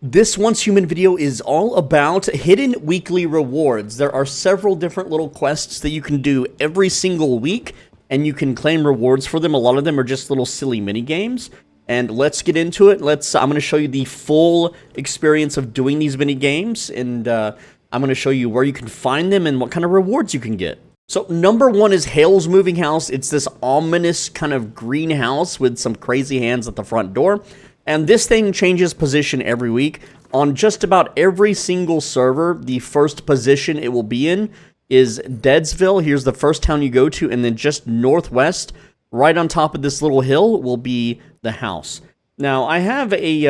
This Once Human video is all about hidden weekly rewards. There are several different little quests that you can do every single week, and you can claim rewards for them. A lot of them are just little silly mini games. And let's get into it. I'm going to show you the full experience of doing these mini games, and I'm going to show you where you can find them and what kind of rewards you can get. So number one is Hale's Moving House. It's this ominous kind of greenhouse with some crazy hands at the front door. And this thing changes position every week. On just about every single server, the first position it will be in is Deadsville. Here's the first town you go to, and then just northwest, right on top of this little hill, will be the house. Now, I have a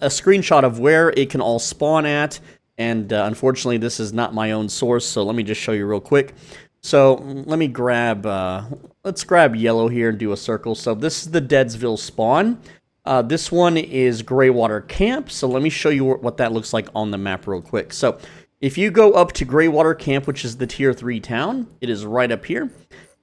screenshot of where it can all spawn at, and unfortunately, this is not my own source, so let me just show you real quick. So, let me grab, let's grab yellow here and do a circle. So, this is the Deadsville spawn. This one is Greywater Camp, so let me show you what that looks like on the map real quick. So, if you go up to Greywater Camp, which is the Tier 3 town, it is right up here.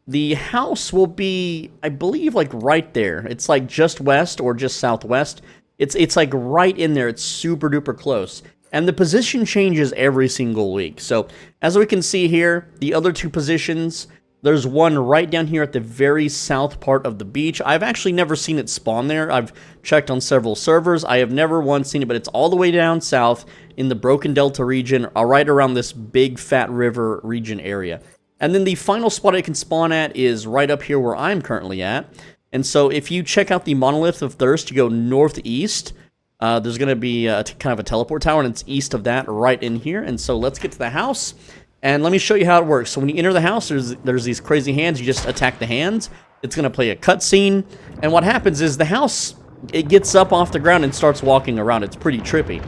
The house will be, I believe, like right there. It's like just west or just southwest. It's like right in there. It's super duper close. And the position changes every single week. So, as we can see here, the other two positions, there's one right down here at the very south part of the beach. I've actually never seen it spawn there. I've checked on several servers. I have never once seen it, but it's all the way down south in the Broken Delta region, right around this big fat river region area. And then the final spot it can spawn at is right up here where I'm currently at. And so if you check out the Monolith of Thirst, you go northeast, there's going to be kind of a teleport tower, and it's east of that right in here. And so let's get to the house. And let me show you how it works. So when you enter the house, there's these crazy hands. You just attack the hands. It's going to play a cutscene. And what happens is the house, it gets up off the ground and starts walking around. It's pretty trippy.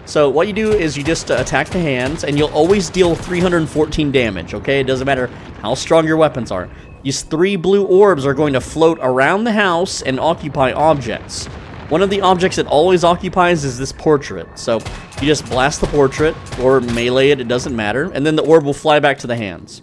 So what you do is you just attack the hands, and you'll always deal 314 damage, okay? It doesn't matter how strong your weapons are. These 3 blue orbs are going to float around the house and occupy objects. One of the objects it always occupies is this portrait. So you just blast the portrait or melee it, it doesn't matter, and then the orb will fly back to the hands.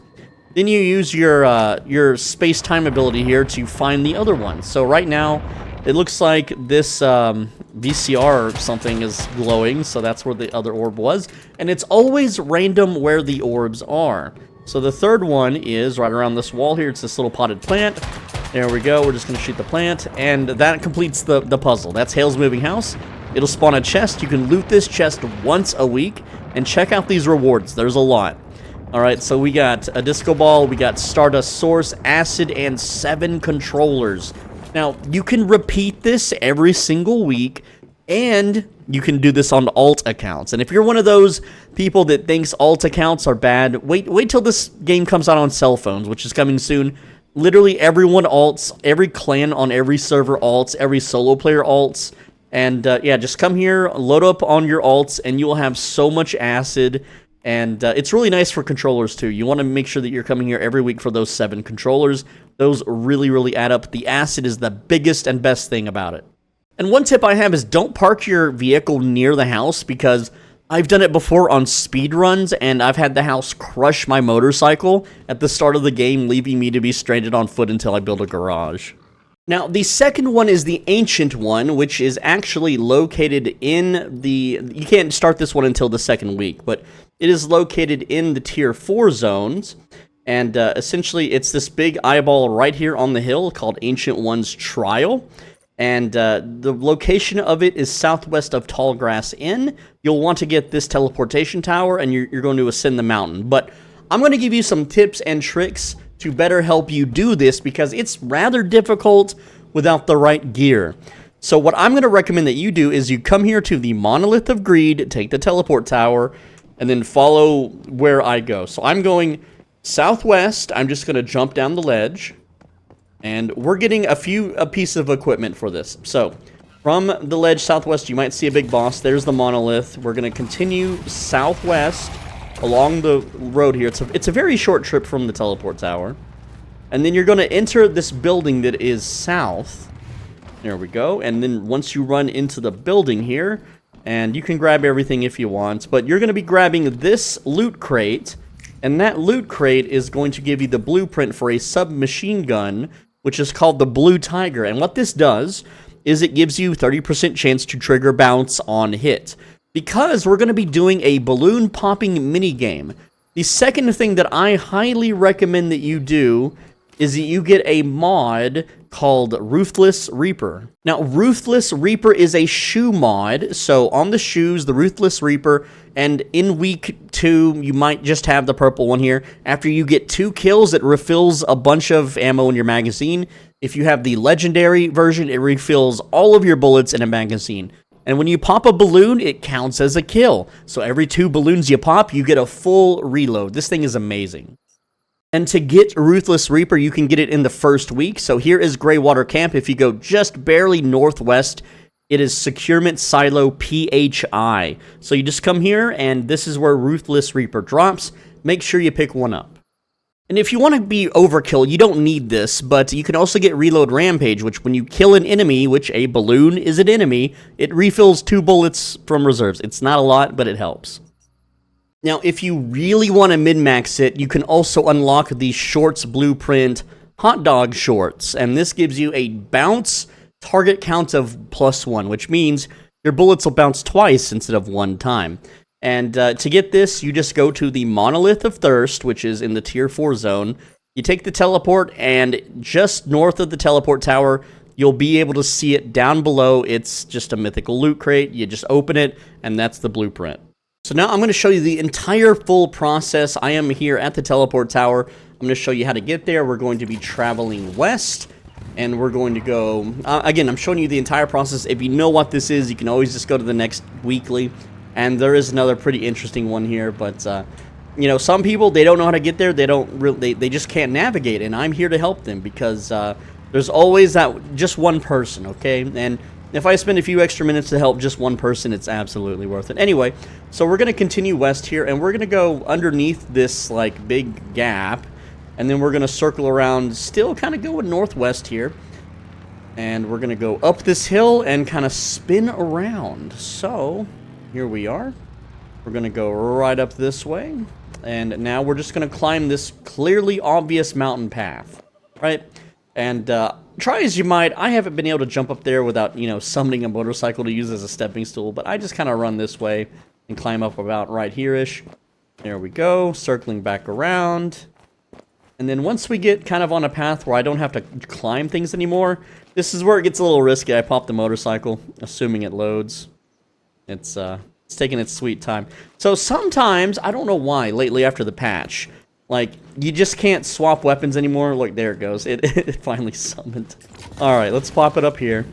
Then you use your space-time ability here to find the other one. So right now, it looks like this VCR or something is glowing, so that's where the other orb was. And it's always random where the orbs are. So the third one is right around this wall here. It's this little potted plant. There we go. We're just going to shoot the plant, and that completes the puzzle. That's Hale's Moving House. It'll spawn a chest. You can loot this chest once a week, and check out these rewards. There's a lot. All right, so we got a disco ball, we got Stardust Source, Acid, and 7 controllers. Now, you can repeat this every single week, and you can do this on alt accounts. And if you're one of those people that thinks alt accounts are bad, wait till this game comes out on cell phones, which is coming soon. Literally everyone alts, every clan on every server alts, every solo player alts. And yeah, just come here, load up on your alts, and you'll have so much acid. And it's really nice for controllers too. You want to make sure that you're coming here every week for those 7 controllers. Those really, really add up. The acid is the biggest and best thing about it. And one tip I have is don't park your vehicle near the house, because I've done it before on speedruns, and I've had the house crush my motorcycle at the start of the game, leaving me to be stranded on foot until I build a garage. Now, the second one is the Ancient one, which is actually located in the... You can't start this one until the second week, but it is located in the Tier 4 zones, and essentially it's this big eyeball right here on the hill called Ancient One's Trial. And the location of it is southwest of Tallgrass Inn. You'll want to get this teleportation tower, and you're going to ascend the mountain. But I'm going to give you some tips and tricks to better help you do this, because it's rather difficult without the right gear. So what I'm going to recommend that you do is you come here to the Monolith of Greed, take the teleport tower, and then follow where I go. So I'm going southwest. I'm just going to jump down the ledge. And we're getting a piece of equipment for this. So, from the ledge southwest, you might see a big boss. There's the monolith. We're going to continue southwest along the road here. It's a very short trip from the teleport tower. And then you're going to enter this building that is south. There we go. And then once you run into the building here, and you can grab everything if you want, but you're going to be grabbing this loot crate. And that loot crate is going to give you the blueprint for a submachine gun, which is called the Blue Tiger. And what this does is it gives you 30% chance to trigger bounce on hit. because we're going to be doing a balloon popping mini game. The second thing that I highly recommend that you do is that you get a mod called Ruthless Reaper. Now, Ruthless Reaper is a shoe mod, so on the shoes, the Ruthless Reaper, and in week 2, you might just have the purple one here. After you get 2 kills, it refills a bunch of ammo in your magazine. If you have the legendary version, it refills all of your bullets in a magazine. And when you pop a balloon, it counts as a kill. So every 2 balloons you pop, you get a full reload. This thing is amazing. And to get Ruthless Reaper, you can get it in the first week. So here is Greywater Camp. If you go just barely northwest, it is Securement Silo PHI. So you just come here, and this is where Ruthless Reaper drops. Make sure you pick one up. And if you want to be overkill, you don't need this, but you can also get Reload Rampage, which when you kill an enemy, which a balloon is an enemy, it refills 2 bullets from reserves. It's not a lot, but it helps. Now, if you really want to min-max it, you can also unlock the Shorts Blueprint Hot Dog Shorts, and this gives you a bounce target count of +1, which means your bullets will bounce twice instead of 1 time. And to get this, you just go to the Monolith of Thirst, which is in the Tier 4 zone. You take the teleport, and just north of the teleport tower, you'll be able to see it down below. It's just a mythical loot crate. You just open it, and that's the blueprint. So now I'm going to show you the entire full process. I am here at the teleport tower. I'm going to show you how to get there. We're going to be traveling west, and we're going to go... again, I'm showing you the entire process. If you know what this is, you can always just go to the next weekly. And there is another pretty interesting one here, but, you know, some people, they don't know how to get there. They just can't navigate, and I'm here to help them because there's always that just one person, okay? And if I spend a few extra minutes to help just one person, it's absolutely worth it. Anyway, so we're going to continue west here, and we're going to go underneath this, like, big gap, and then we're going to circle around, still kind of going northwest here, and we're going to go up this hill and kind of spin around. So here we are. We're going to go right up this way, and now we're just going to climb this clearly obvious mountain path, right? And try as you might, I haven't been able to jump up there without, you know, summoning a motorcycle to use as a stepping stool, but I just kind of run this way and climb up about right here-ish. There we go, circling back around. And then once we get kind of on a path where I don't have to climb things anymore, this is where it gets a little risky. I pop the motorcycle, assuming it loads. It's taking its sweet time. So sometimes, I don't know why, lately after the patch, like, you just can't swap weapons anymore. Look, there it goes. It finally summoned. Alright, let's pop it up here.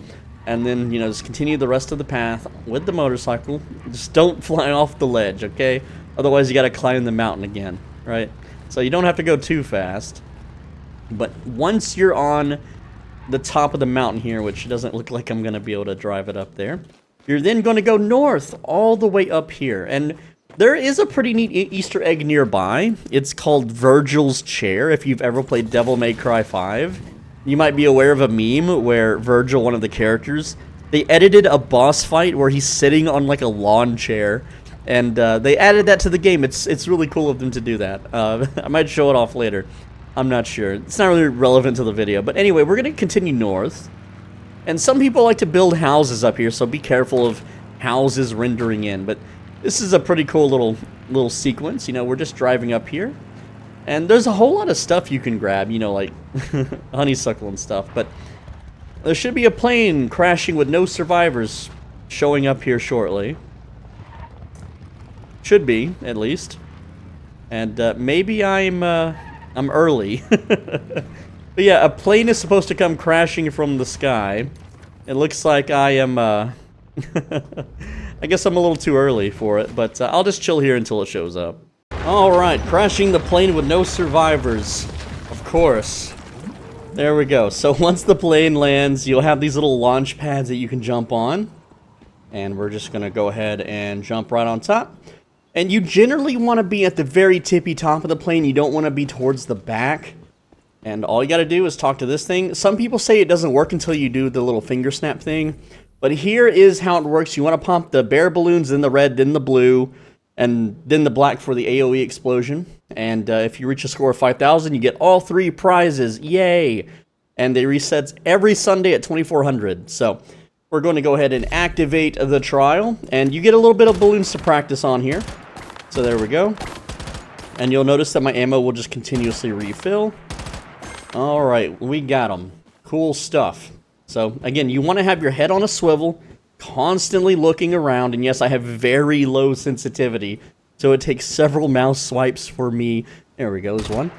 And then, you know, just continue the rest of the path with the motorcycle. Just don't fly off the ledge, okay? Otherwise, you gotta climb the mountain again, right? So you don't have to go too fast. But once you're on the top of the mountain here, which doesn't look like I'm gonna be able to drive it up there, you're then going to go north all the way up here. And there is a pretty neat Easter egg nearby. It's called Virgil's Chair. If you've ever played Devil May Cry 5, you might be aware of a meme where Virgil, one of the characters, they edited a boss fight where he's sitting on like a lawn chair. And they added that to the game. It's really cool of them to do that. I might show it off later. I'm not sure. It's not really relevant to the video. But anyway, we're going to continue north. And some people like to build houses up here, so be careful of houses rendering in. But this is a pretty cool little sequence. You know, we're just driving up here. And there's a whole lot of stuff you can grab, you know, like honeysuckle and stuff. But there should be a plane crashing with no survivors showing up here shortly. Should be, at least. And maybe I'm early. But yeah, a plane is supposed to come crashing from the sky. It looks like I am, I guess I'm a little too early for it, but I'll just chill here until it shows up. Alright, crashing the plane with no survivors. Of course. There we go. So once the plane lands, you'll have these little launch pads that you can jump on. And we're just going to go ahead and jump right on top. And you generally want to be at the very tippy top of the plane. You don't want to be towards the back. And all you got to do is talk to this thing. Some people say it doesn't work until you do the little finger snap thing. But here is how it works. You want to pump the bear balloons, then the red, then the blue, and then the black for the AoE explosion. And if you reach a score of 5,000, you get all 3 prizes. Yay! And they resets every Sunday at 2400. So we're going to go ahead and activate the trial, and you get a little bit of balloons to practice on here. So there we go. And you'll notice that my ammo will just continuously refill. Alright, we got them. Cool stuff. So, again, you want to have your head on a swivel, constantly looking around, and yes, I have very low sensitivity, so it takes several mouse swipes for me. There we go, there's one.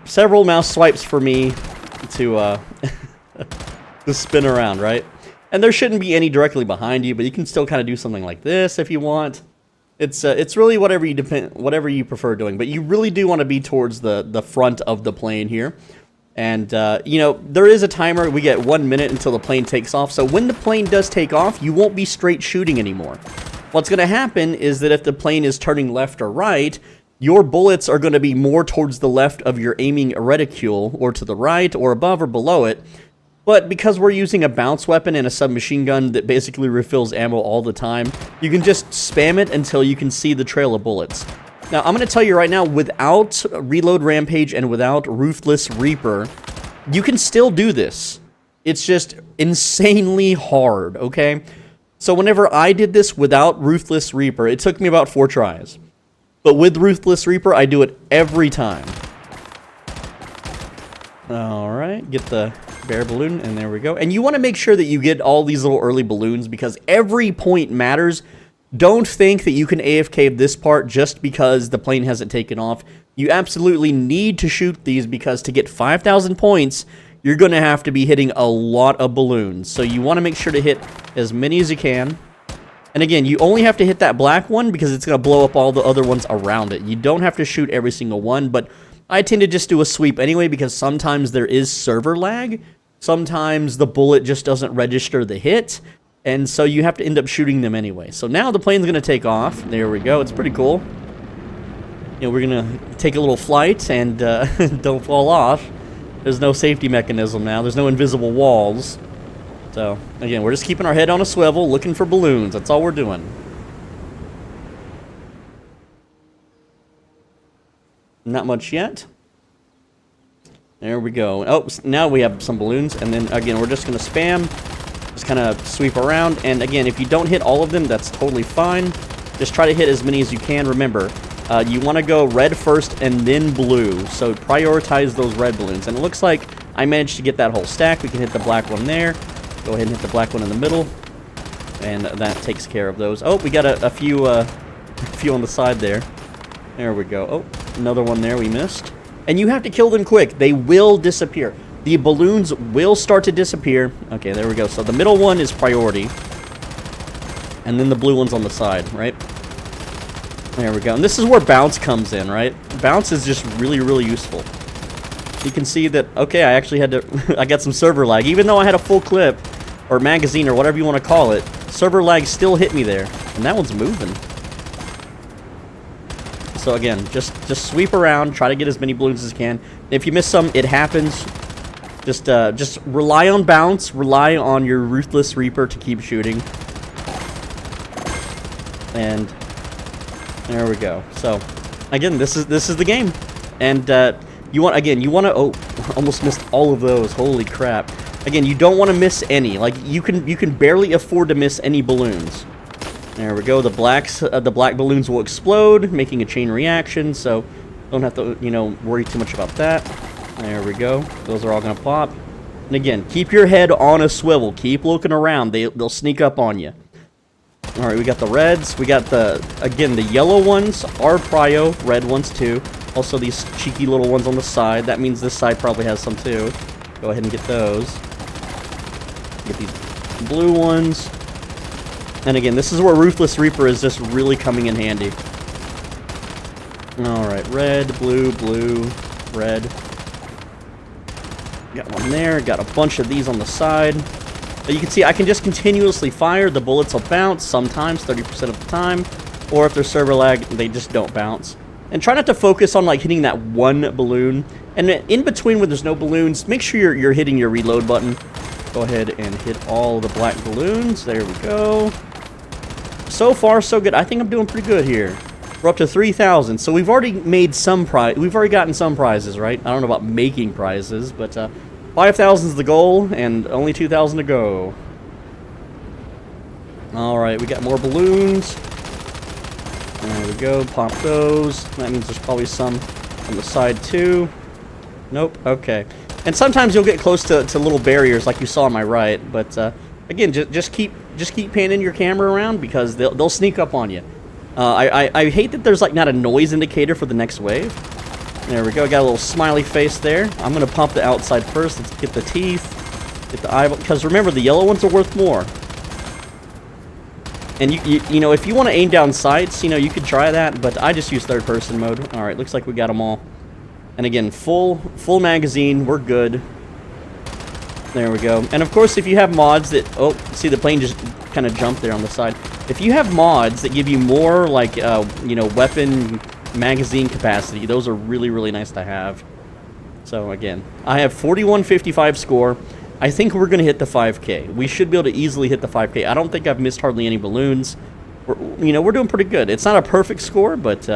Several mouse swipes for me to, to spin around, right? And there shouldn't be any directly behind you, but you can still kind of do something like this if you want. It's really whatever you prefer doing, but you really do want to be towards the front of the plane here. And, you know, there is a timer. We get 1 minute until the plane takes off. So when the plane does take off, you won't be straight shooting anymore. What's going to happen is that if the plane is turning left or right, your bullets are going to be more towards the left of your aiming reticule, or to the right, or above or below it. But because we're using a bounce weapon and a submachine gun that basically refills ammo all the time, you can just spam it until you can see the trail of bullets. Now, I'm going to tell you right now, without Reload Rampage and without Ruthless Reaper, you can still do this. It's just insanely hard, okay? So whenever I did this without Ruthless Reaper, it took me about 4 tries. But with Ruthless Reaper, I do it every time. Alright, get the bear balloon, and there we go. And you want to make sure that you get all these little early balloons, because every point matters. Don't think that you can AFK this part just because the plane hasn't taken off. You absolutely need to shoot these, because to get 5,000 points, you're going to have to be hitting a lot of balloons. So you want to make sure to hit as many as you can. And again, you only have to hit that black one because it's going to blow up all the other ones around it. You don't have to shoot every single one, but I tend to just do a sweep anyway, because sometimes there is server lag. Sometimes the bullet just doesn't register the hit, and so you have to end up shooting them anyway. So now the plane's going to take off. There we go. It's pretty cool. You know, we're going to take a little flight and don't fall off. There's no safety mechanism now. There's no invisible walls. So, again, we're just keeping our head on a swivel, looking for balloons. That's all we're doing. Not much yet. There we go. Oh, now we have some balloons. And then, again, we're just going to spam. Just kind of sweep around. And, again, if you don't hit all of them, that's totally fine. Just try to hit as many as you can. Remember, you want to go red first and then blue. So prioritize those red balloons. And it looks like I managed to get that whole stack. We can hit the black one there. Go ahead and hit the black one in the middle. And that takes care of those. Oh, we got a few on the side there. There we go. Oh, another one there we missed. And you have to kill them quick. They will disappear. The balloons will start to disappear. Okay, there we go. So the middle one is priority. And then the blue one's on the side, right? There we go. And this is where bounce comes in, right? Bounce is just really, really useful. You can see that, okay, I actually had to, I got some server lag. Even though I had a full clip, or magazine, or whatever you want to call it, server lag still hit me there. And that one's moving. So again, just sweep around, try to get as many balloons as you can. If you miss some, it happens. Just rely on bounce, rely on your Ruthless Reaper to keep shooting. And there we go. So again, this is the game. And you want to, oh, almost missed all of those. Holy crap. Again, you don't want to miss any. Like, you can barely afford to miss any balloons. There we go. The black balloons will explode, making a chain reaction, so don't have to, you know, worry too much about that. There we go. Those are all going to pop. And again, keep your head on a swivel. Keep looking around. They'll sneak up on you. All right, we got the reds. We got the yellow ones are prio, red ones too. Also these cheeky little ones on the side. That means this side probably has some too. Go ahead and get those. Get these blue ones. And again, this is where Ruthless Reaper is just really coming in handy. Alright, red, blue, red. Got one there, got a bunch of these on the side. But you can see I can just continuously fire. The bullets will bounce sometimes, 30% of the time. Or if there's server lag, they just don't bounce. And try not to focus on like hitting that one balloon. And in between when there's no balloons, make sure you're hitting your reload button. Go ahead and hit all the black balloons. There we go. So far, so good. I think I'm doing pretty good here. We're up to 3,000, so we've already made some prize. We've already gotten some prizes, right? I don't know about making prizes, but 5,000 is the goal, and only 2,000 to go. Alright, we got more balloons. There we go, pop those. That means there's probably some on the side too. Nope, okay. And sometimes you'll get close to little barriers like you saw on my right, but again, just keep panning your camera around because they'll sneak up on you. I hate that there's like not a noise indicator for the next wave. There we go, got a little smiley face there. I'm gonna pump the outside first. Let's get the teeth, get the eyeball, because remember the yellow ones are worth more. And you know, if you want to aim down sights, you know, you could try that, but I just use third person mode. All right, looks like we got them all. And again, full magazine, we're good. There we go. And of course, if you have mods that, oh, see the plane just kind of jumped there on the side. If you have mods that give you more like, you know, weapon magazine capacity, those are really, really nice to have. So again, I have 4155 score. I think we're going to hit the 5K. We should be able to easily hit the 5K. I don't think I've missed hardly any balloons. We're doing pretty good. It's not a perfect score, but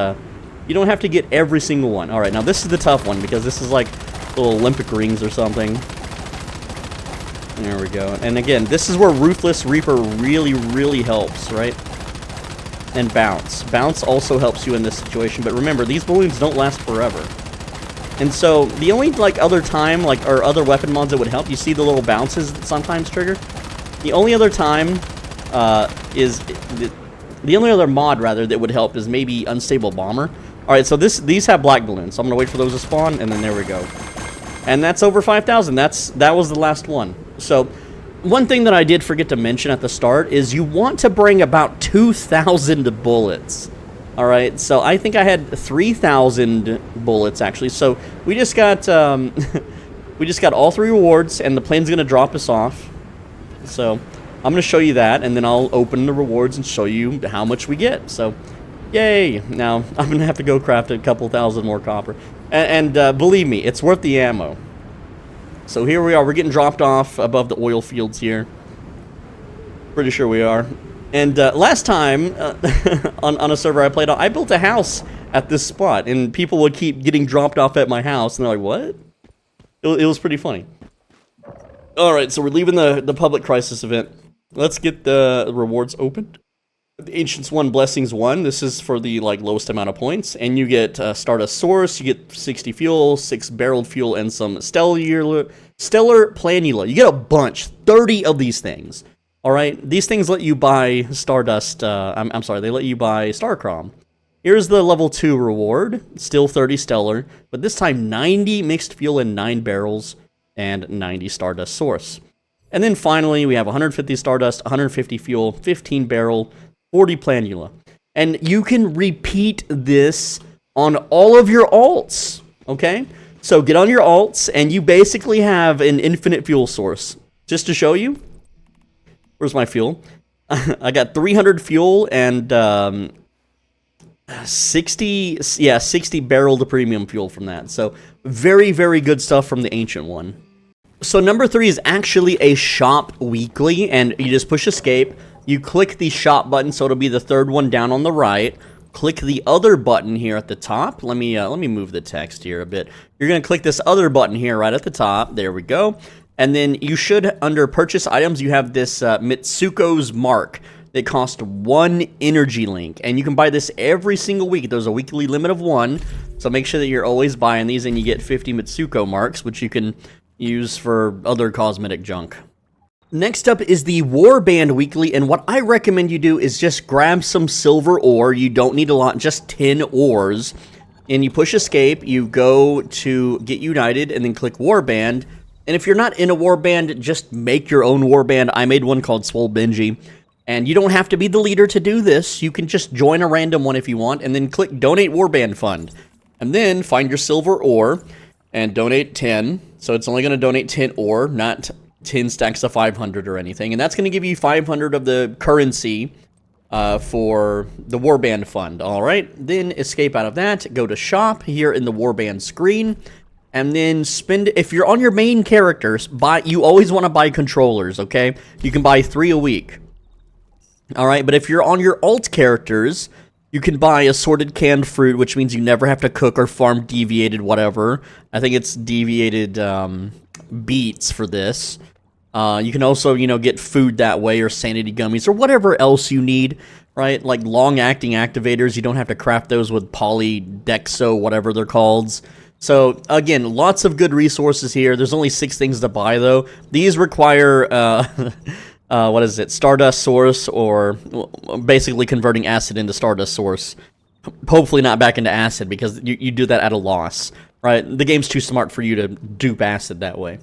you don't have to get every single one. All right, now this is the tough one because this is like little Olympic rings or something. There we go. And again, this is where Ruthless Reaper really, really helps, right? And Bounce. Bounce also helps you in this situation, but remember, these balloons don't last forever. And so, the only, like, other time, like, or other weapon mods that would help, you see the little bounces that sometimes trigger? The only other time, the only other mod, rather, that would help is maybe Unstable Bomber. Alright, so these have black balloons, so I'm gonna wait for those to spawn, and then there we go. And that's over 5,000, that was the last one. So, one thing that I did forget to mention at the start is you want to bring about 2,000 bullets. Alright, so I think I had 3,000 bullets, actually. So, we just got, all 3 rewards, and the plane's gonna drop us off. So, I'm gonna show you that, and then I'll open the rewards and show you how much we get. So, yay! Now, I'm gonna have to go craft a couple thousand more copper. And believe me, it's worth the ammo. So here we are, we're getting dropped off above the oil fields here. Pretty sure we are. And last time, on a server I played on, I built a house at this spot, and people would keep getting dropped off at my house, and they're like, what? It was pretty funny. Alright, so we're leaving the public crisis event. Let's get the rewards opened. The Ancients 1, Blessings 1, this is for the like lowest amount of points, and you get Stardust Source, you get 60 fuel, 6 barreled fuel, and some Stellar Planula. You get a bunch, 30 of these things. Alright, these things let you buy Stardust, I'm sorry, they let you buy Starcrom. Here's the level 2 reward, still 30 Stellar, but this time 90 mixed fuel and 9 barrels, and 90 Stardust Source. And then finally, we have 150 Stardust, 150 fuel, 15 barrel, 40 Planula. And you can repeat this on all of your alts, okay? So get on your alts, and you basically have an infinite fuel source. Just to show you, where's my fuel? I got 300 fuel and 60 barrel to premium fuel from that. So very, very good stuff from the Ancient one. So number 3 is actually a shop weekly, and you just push escape. You click the shop button, so it'll be the third one down on the right. Click the other button here at the top. Let me move the text here a bit. You're gonna click this other button here right at the top. There we go. And then you should, under purchase items, you have this Mitsuko's mark that costs 1 energy link, and you can buy this every single week. There's a weekly limit of 1, so make sure that you're always buying these, and you get 50 Mitsuko marks, which you can use for other cosmetic junk. Next up is the Warband weekly, and what I recommend you do is just grab some silver ore. You don't need a lot, just 10 ores, and you push escape, you go to get united, and then click Warband. And if you're not in a warband, just make your own warband. I made one called Swole Benji, and you don't have to be the leader to do this. You can just join a random one if you want, and then click Donate Warband Fund. And then find your silver ore and donate 10. So it's only going to donate 10 ore, not 10 stacks of 500 or anything. And that's going to give you 500 of the currency for the Warband Fund. All right, then escape out of that. Go to shop here in the Warband screen. And then spend, if you're on your main characters, you always want to buy controllers, okay? You can buy 3 a week. Alright, but if you're on your alt characters, you can buy assorted canned fruit, which means you never have to cook or farm deviated whatever. I think it's deviated beets for this. You can also, you know, get food that way, or sanity gummies, or whatever else you need, right? Like long-acting activators, you don't have to craft those with polydexo, whatever they're called. So, again, lots of good resources here. There's only 6 things to buy, though. These require, what is it, Stardust Source, or basically converting acid into Stardust Source. Hopefully not back into acid, because you do that at a loss, right? The game's too smart for you to dupe acid that way.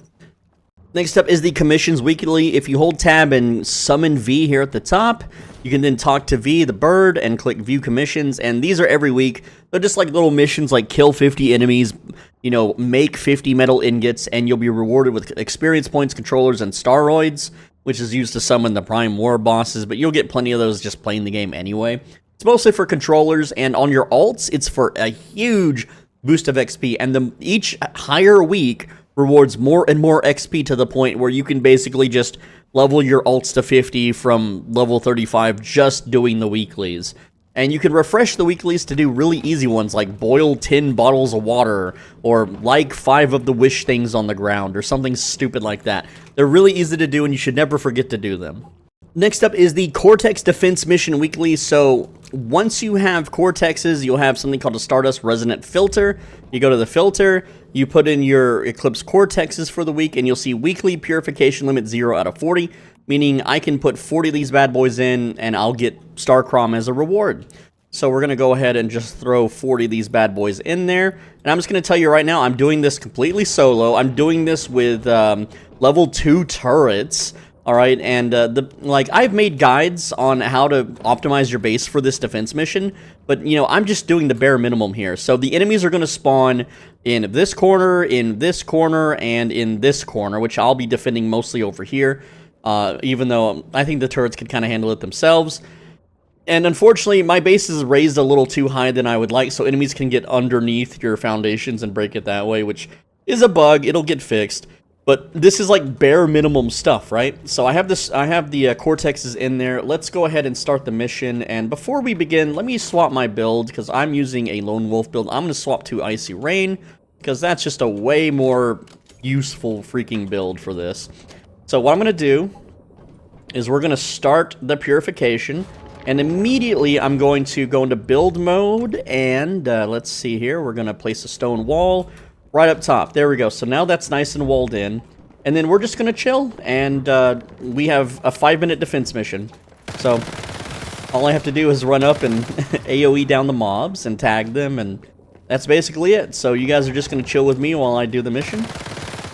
Next up is the Commissions Weekly. If you hold tab and summon V here at the top, you can then talk to V, the bird, and click View Commissions, and these are every week. They're just like little missions like kill 50 enemies, you know, make 50 metal ingots, and you'll be rewarded with experience points, controllers, and staroids, which is used to summon the Prime War bosses, but you'll get plenty of those just playing the game anyway. It's mostly for controllers, and on your alts, it's for a huge boost of XP, and each higher week rewards more and more XP to the point where you can basically just level your alts to 50 from level 35 just doing the weeklies. And you can refresh the weeklies to do really easy ones like boil 10 bottles of water, or like 5 of the wish things on the ground, or something stupid like that. They're really easy to do, and you should never forget to do them. Next up is the Cortex Defense Mission Weekly. So once you have Cortexes, you'll have something called a Stardust Resonant Filter. You go to the filter, you put in your Eclipse Cortexes for the week, and you'll see Weekly Purification Limit 0 out of 40, meaning I can put 40 of these bad boys in, and I'll get Star Crom as a reward. So we're going to go ahead and just throw 40 of these bad boys in there. And I'm just going to tell you right now, I'm doing this completely solo. I'm doing this with level 2 turrets. All right, and I've made guides on how to optimize your base for this defense mission, but you know, I'm just doing the bare minimum here. So the enemies are going to spawn in this corner, and in this corner, which I'll be defending mostly over here, even though I think the turrets could kind of handle it themselves. And unfortunately, my base is raised a little too high than I would like, so enemies can get underneath your foundations and break it that way, which is a bug. It'll get fixed. But this is like bare minimum stuff, right? So I have the Cortexes in there. Let's go ahead and start the mission. And before we begin, let me swap my build, because I'm using a Lone Wolf build. I'm going to swap to Icy Rain, because that's just a way more useful freaking build for this. So what I'm going to do is we're going to start the purification. And immediately I'm going to go into build mode. And let's see here. We're going to place a stone wall right up top. There we go. So now that's nice and walled in. And then we're just going to chill. And we have a 5-minute defense mission. So all I have to do is run up and AoE down the mobs and tag them. And that's basically it. So you guys are just going to chill with me while I do the mission.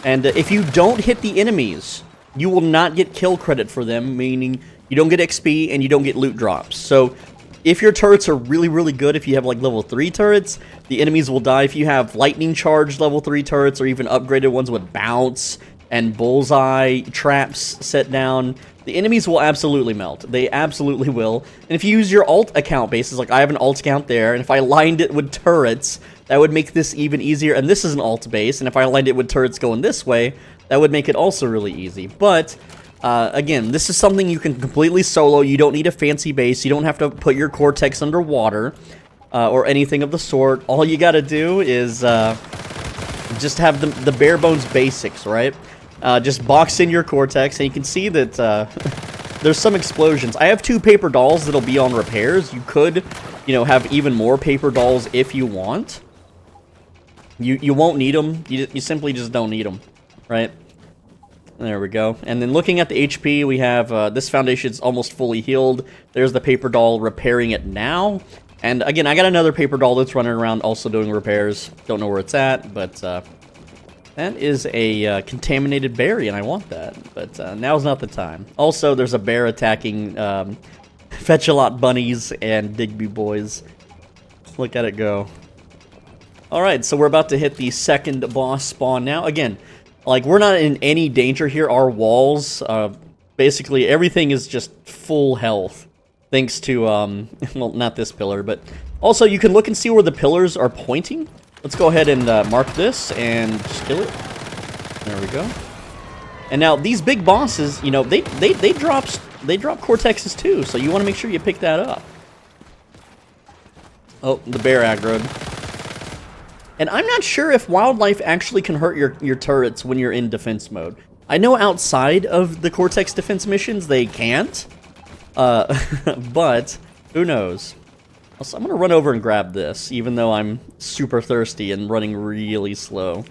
And if you don't hit the enemies, you will not get kill credit for them. Meaning you don't get XP and you don't get loot drops. So if your turrets are really, really good, if you have like level 3 turrets, the enemies will die. If you have lightning charged level 3 turrets, or even upgraded ones with bounce and bullseye traps set down, the enemies will absolutely melt. They absolutely will. And if you use your alt account bases, like I have an alt account there, and if I lined it with turrets, that would make this even easier. And this is an alt base, and if I lined it with turrets going this way, that would make it also really easy. But again, this is something you can completely solo. You don't need a fancy base. You don't have to put your Cortex underwater or anything of the sort. All you got to do is just have the bare bones basics, right? Just box in your Cortex, and you can see that there's some explosions. I have 2 paper dolls that'll be on repairs. You could, you know, have even more paper dolls if you want. You won't need them. You simply just don't need them, right? There we go. And then looking at the HP, we have this foundation's almost fully healed. There's the paper doll repairing it now. And again, I got another paper doll that's running around also doing repairs. Don't know where it's at, but that is a contaminated berry, and I want that. But now's not the time. Also, there's a bear attacking Fetch-a-Lot bunnies and Digby Boys. Look at it go. Alright, so we're about to hit the second boss spawn now. Again, like, we're not in any danger here. Our walls, basically everything is just full health. Thanks to, well, not this pillar, but also you can look and see where the pillars are pointing. Let's go ahead and mark this and just kill it. There we go. And now these big bosses, you know, they drop Cortexes too, so you want to make sure you pick that up. Oh, the bear aggroed. And I'm not sure if wildlife actually can hurt your turrets when you're in defense mode. I know outside of the Cortex Defense missions, they can't. But who knows? Also, I'm going to run over and grab this, even though I'm super thirsty and running really slow.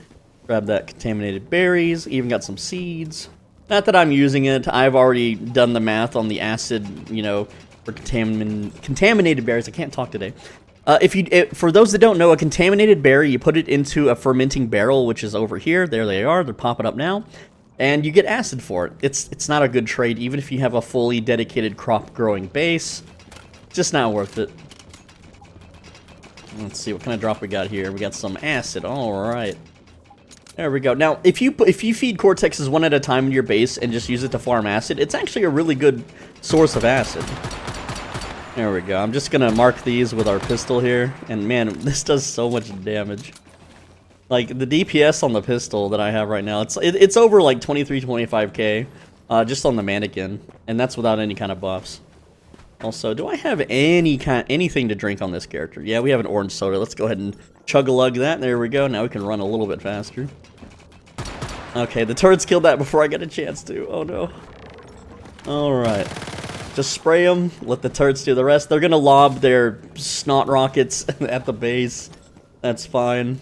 Grab that contaminated berries, even got some seeds. Not that I'm using it, I've already done the math on the acid, you know, for contaminated berries. I can't talk today. For those that don't know, a contaminated berry, you put it into a fermenting barrel, which is over here. There they are, they're popping up now. And you get acid for it. It's not a good trade, even if you have a fully dedicated crop growing base. Just not worth it. Let's see what kind of drop we got here. We got some acid, alright. There we go. Now, if you feed Cortexes one at a time in your base and just use it to farm acid, it's actually a really good source of acid. There we go. I'm just gonna mark these with our pistol here, and man, this does so much damage. Like, the DPS on the pistol that I have right now, it's over like 23, 25k, just on the mannequin, and that's without any kind of buffs. Also, do I have anything to drink on this character? Yeah, we have an orange soda. Let's go ahead and chug-a-lug that. There we go. Now we can run a little bit faster. Okay, the turrets killed that before I got a chance to. Oh no. Alright. Just spray them, let the turrets do the rest. They're gonna lob their snot rockets at the base. That's fine.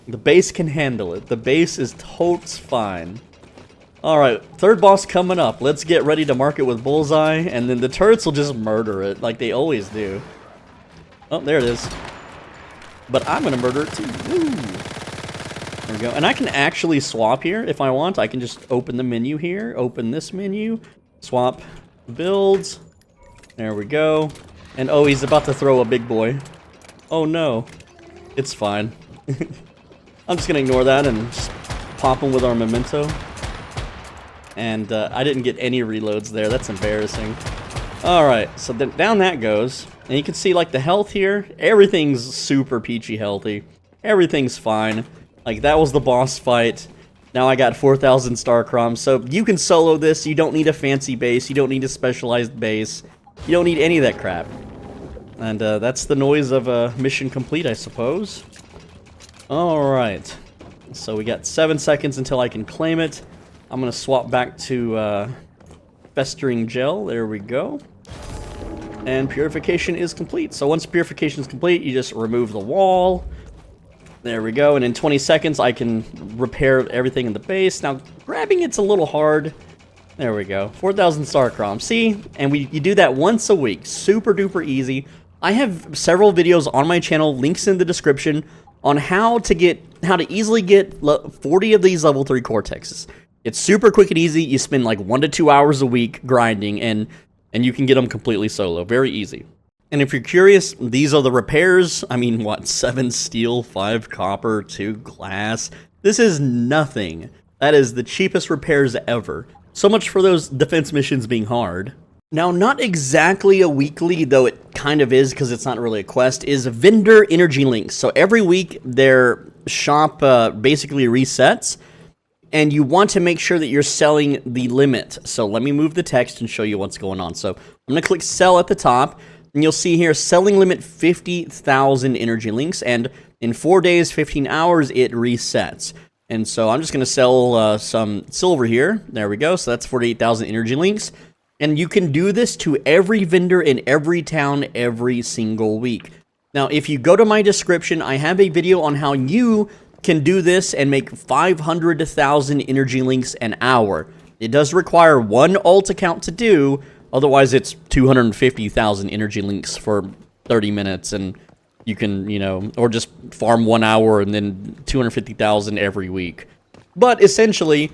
The base can handle it. The base is totes fine. Alright, third boss coming up. Let's get ready to mark it with bullseye, and then the turrets will just murder it, like they always do. Oh, there it is. But I'm gonna murder it too. Woo. There we go. And I can actually swap here if I want. I can just open the menu here, open this menu, swap builds. There we go. And oh, he's about to throw a big boy. Oh no. It's fine. I'm just gonna ignore that and just pop him with our memento. And I didn't get any reloads there. That's embarrassing. Alright, so then down that goes. And you can see, like, the health here. Everything's super peachy healthy. Everything's fine. Like, that was the boss fight. Now I got 4,000 star crumbs. So you can solo this. You don't need a fancy base. You don't need a specialized base. You don't need any of that crap. And that's the noise of a mission complete, I suppose. Alright. So we got 7 seconds until I can claim it. I'm going to swap back to festering gel. There we go. And purification is complete. So once purification is complete, you just remove the wall. There we go. And in 20 seconds, I can repair everything in the base. Now, grabbing it's a little hard. There we go. 4,000 star crom. See? And you do that once a week. Super duper easy. I have several videos on my channel, links in the description, on how to easily get 40 of these level 3 Cortexes. It's super quick and easy. You spend like 1 to 2 hours a week grinding, and you can get them completely solo. Very easy. And if you're curious, these are the repairs. I mean, what? 7 steel, 5 copper, 2 glass. This is nothing. That is the cheapest repairs ever. So much for those defense missions being hard. Now, not exactly a weekly, though it kind of is because it's not really a quest, is vendor energy links. So every week, their shop basically resets. And you want to make sure that you're selling the limit. So let me move the text and show you what's going on. So I'm going to click sell at the top. And you'll see here, selling limit 50,000 energy links. And in 4 days, 15 hours, it resets. And so I'm just going to sell some silver here. There we go. So that's 48,000 energy links. And you can do this to every vendor in every town every single week. Now, if you go to my description, I have a video on how you can do this and make 500,000 energy links an hour. It does require one alt account to do, otherwise it's 250,000 energy links for 30 minutes, and you can, you know, or just farm 1 hour and then 250,000 every week. But essentially,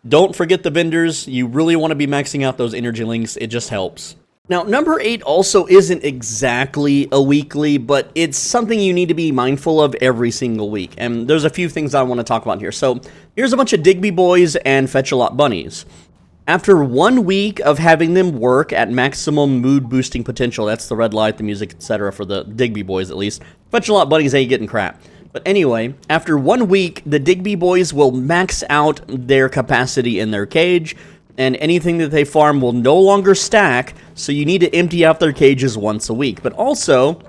don't forget the vendors. You really want to be maxing out those energy links. It just helps. Now, number 8 also isn't exactly a weekly, but it's something you need to be mindful of every single week. And there's a few things I want to talk about here. So here's a bunch of Digby Boys and Fetch-a-Lot bunnies. After 1 week of having them work at maximum mood boosting potential, that's the red light, the music, etc. for the Digby Boys at least. Fetch-a-Lot bunnies ain't getting crap. But anyway, after 1 week, the Digby Boys will max out their capacity in their cage, and anything that they farm will no longer stack, so you need to empty out their cages once a week. But also,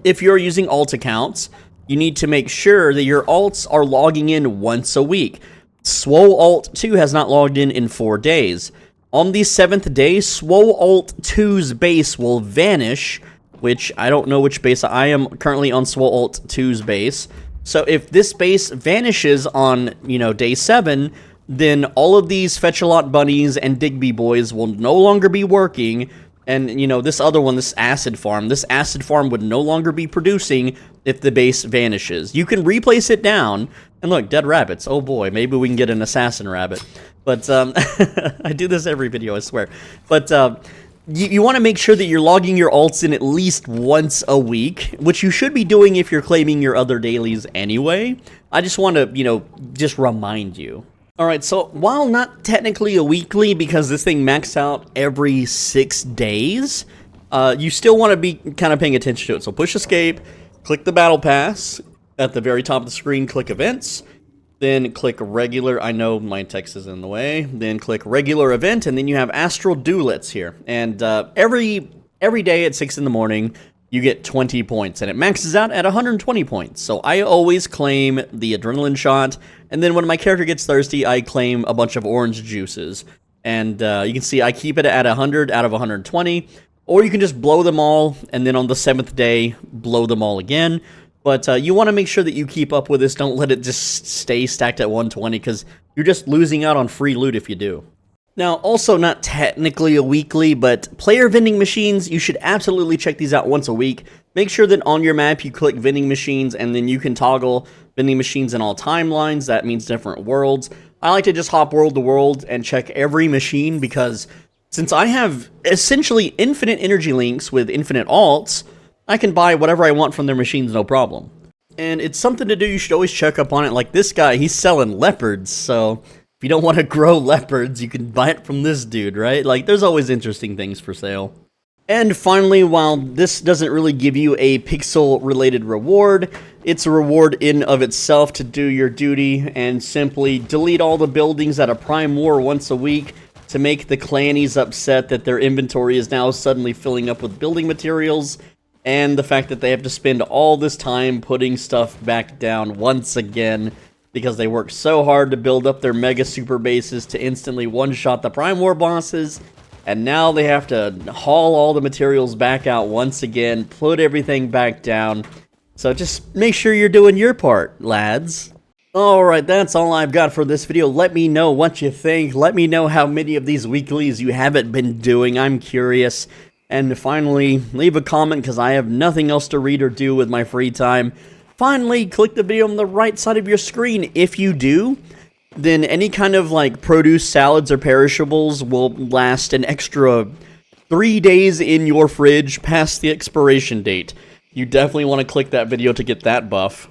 if you're using alt accounts, you need to make sure that your alts are logging in once a week. Swole Alt 2 has not logged in 4 days. On the 7th day, Swole Alt 2's base will vanish, which I don't know which base. I am currently on Swole Alt 2's base. So if this base vanishes on, day 7, then all of these Fetch-A-Lot bunnies and Digby Boys will no longer be working. And, this other one, this acid farm would no longer be producing if the base vanishes. You can replace it down. And look, dead rabbits. Oh boy, maybe we can get an assassin rabbit. But, I do this every video, I swear. But, you want to make sure that you're logging your alts in at least once a week, which you should be doing if you're claiming your other dailies anyway. I just want to, just remind you. Alright, so while not technically a weekly because this thing maxed out every 6 days, you still want to be kind of paying attention to it. So push escape, click the battle pass, at the very top of the screen click events, then click regular, I know my text is in the way, then click regular event, and then you have astral duelets here. And every day at 6 in the morning, you get 20 points, and it maxes out at 120 points. So I always claim the adrenaline shot, and then when my character gets thirsty, I claim a bunch of orange juices. And you can see I keep it at 100 out of 120, or you can just blow them all, and then on the 7th day, blow them all again. But you want to make sure that you keep up with this. Don't let it just stay stacked at 120, because you're just losing out on free loot if you do. Now, also not technically a weekly, but player vending machines, you should absolutely check these out once a week. Make sure that on your map you click vending machines, and then you can toggle vending machines in all timelines. That means different worlds. I like to just hop world to world and check every machine, because since I have essentially infinite energy links with infinite alts, I can buy whatever I want from their machines, no problem. And it's something to do, you should always check up on it. Like this guy, he's selling leopards, so if you don't want to grow leopards, you can buy it from this dude, right? Like, there's always interesting things for sale. And finally, while this doesn't really give you a pixel-related reward, it's a reward in of itself to do your duty and simply delete all the buildings at a Prime War once a week to make the clannies upset that their inventory is now suddenly filling up with building materials, and the fact that they have to spend all this time putting stuff back down once again because they worked so hard to build up their mega super bases to instantly one-shot the Prime War bosses, and now they have to haul all the materials back out once again, put everything back down. So just make sure you're doing your part, lads. Alright, that's all I've got for this video. Let me know what you think. Let me know how many of these weeklies you haven't been doing. I'm curious. And finally, leave a comment because I have nothing else to read or do with my free time. Finally, click the video on the right side of your screen. If you do, then any kind of like produce, salads, or perishables will last an extra 3 days in your fridge past the expiration date. You definitely want to click that video to get that buff.